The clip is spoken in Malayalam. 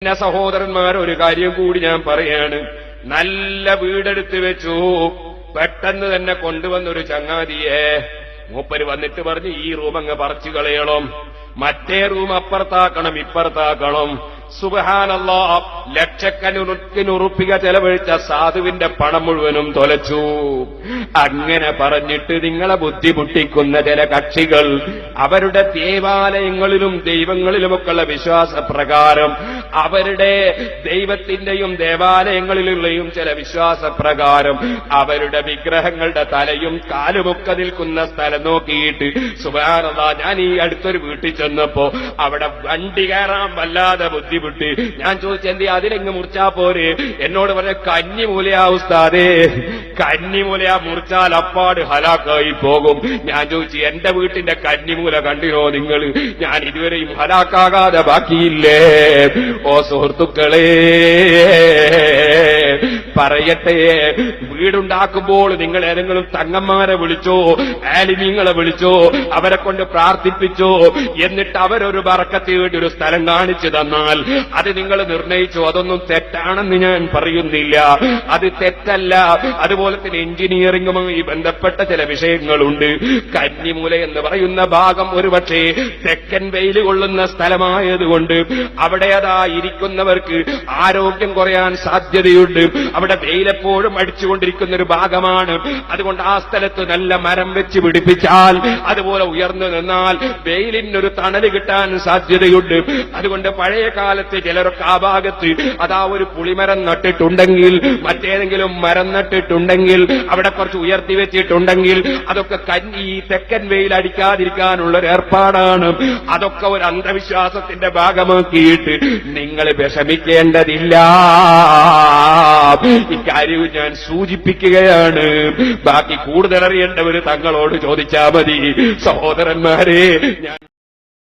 പിന്നെ സഹോദരന്മാർ, ഒരു കാര്യം കൂടി ഞാൻ പറയാണ്. നല്ല വീടെടുത്ത് വെച്ചു, പെട്ടെന്ന് തന്നെ കൊണ്ടുവന്നൊരു ചങ്ങാതിയെ മൂപ്പര് വന്നിട്ട് പറഞ്ഞു, ഈ റൂം അങ്ങ് പറിച്ചു കളയണം, മറ്റേ റൂം അപ്പുറത്താക്കണം ഇപ്പുറത്താക്കണം. സുബ്ഹാനല്ലാഹ്, ലക്ഷക്കണക്കിനുറുപ്പിക ചെലവഴിച്ച സാധുവിന്റെ പണം മുഴുവനും തൊലച്ചു. അങ്ങനെ പറഞ്ഞിട്ട് നിങ്ങളെ ബുദ്ധിമുട്ടിക്കുന്ന ചില കക്ഷികൾ അവരുടെ ദേവാലയങ്ങളിലും ദൈവങ്ങളിലുമൊക്കെയുള്ള വിശ്വാസപ്രകാരം, അവരുടെ ദൈവത്തിന്റെയും ദേവാലയങ്ങളിലുള്ളയും ചില വിശ്വാസപ്രകാരം അവരുടെ വിഗ്രഹങ്ങളുടെ തലയും കാലുമൊക്കെ നിൽക്കുന്ന സ്ഥലം നോക്കിയിട്ട്, സുബ്ഹാനല്ലാഹ്, ഞാൻ ഈ അടുത്തൊരു വീട്ടിൽ ചെന്നപ്പോ അവിടെ വണ്ടി കയറാൻ വല്ലാതെ ബുദ്ധിമുട്ടി. ഞാൻ ചോദിച്ചു, എന്തി അതിലെങ്ങ് മുറിച്ചാ പോരെ? എന്നോട് പറഞ്ഞ കന്നിമൂലയാ ഉസ്താദേ, കന്നിമൂലയാ മുറിച്ചാൽ അപ്പാട് ഹലാക്കായി പോകും. ഞാൻ ചോദിച്ചു, എന്റെ വീട്ടിന്റെ കന്നിമൂല കണ്ടിനോ നിങ്ങൾ? ഞാൻ ഇതുവരെയും ഹലാക്കാകാതെ ബാക്കിയില്ലേ? ഓ സുഹൃത്തുക്കളെ, പറയട്ടെ, വീടുണ്ടാക്കുമ്പോൾ നിങ്ങൾ ഏതെങ്കിലും തങ്ങന്മാരെ വിളിച്ചോ, ആലിമീങ്ങളെ വിളിച്ചോ, അവരെ കൊണ്ട് പ്രാർത്ഥിപ്പിച്ചോ, എന്നിട്ട് അവരൊരു ബറക്കത്തിന് വേണ്ടി ഒരു സ്ഥലം കാണിച്ചു തന്നാൽ അത് നിങ്ങൾ നിർണയിച്ചു. അതൊന്നും തെറ്റാണെന്ന് ഞാൻ പറയുന്നില്ല, അത് തെറ്റല്ല. അതുപോലെ തന്നെ എഞ്ചിനീയറിംഗുമായി ബന്ധപ്പെട്ട ചില വിഷയങ്ങളുണ്ട്. കന്നിമൂല എന്ന് പറയുന്ന ഭാഗം ഒരുപക്ഷേ തെക്കൻ വെയിൽ കൊള്ളുന്ന സ്ഥലമായതുകൊണ്ട് അവിടെ ഇരിക്കുന്നവർക്ക് ആരോഗ്യം കുറയാൻ സാധ്യതയുണ്ട്. അവിടെ വെയിലെപ്പോഴും അടിച്ചുകൊണ്ടിരിക്കുന്ന ഒരു ഭാഗമാണ്. അതുകൊണ്ട് ആ സ്ഥലത്ത് നല്ല മരം വെച്ച് പിടിപ്പിച്ചാൽ, അതുപോലെ ഉയർന്നു നിന്നാൽ വെയിലിനൊരു തണല് കിട്ടാൻ സാധ്യതയുണ്ട്. അതുകൊണ്ട് പഴയ കാലത്ത് ചിലരൊക്കെ ആ ഭാഗത്ത് ഒരു പുളിമരം നട്ടിട്ടുണ്ടെങ്കിൽ, മറ്റേതെങ്കിലും മരം നട്ടിട്ടുണ്ടെങ്കിൽ, അവിടെ കുറച്ച് ഉയർത്തി വെച്ചിട്ടുണ്ടെങ്കിൽ, അതൊക്കെ ഈ തെക്കൻ വെയിൽ അടിക്കാതിരിക്കാനുള്ള ഒരു ഏർപ്പാടാണ്. അതൊക്കെ ഒരു അന്ധവിശ്വാസത്തിന്റെ ഭാഗമാക്കിയിട്ട് നിങ്ങൾ വിഷമിക്കേണ്ടതില്ല. ഇക്കാര്യം ഞാൻ സൂചിപ്പിക്കുകയാണ്. ബാക്കി കൂടുതൽ അറിയേണ്ടവർ തങ്ങളോട് ചോദിച്ചാൽ മതി. സഹോദരന്മാരെ, ഞാൻ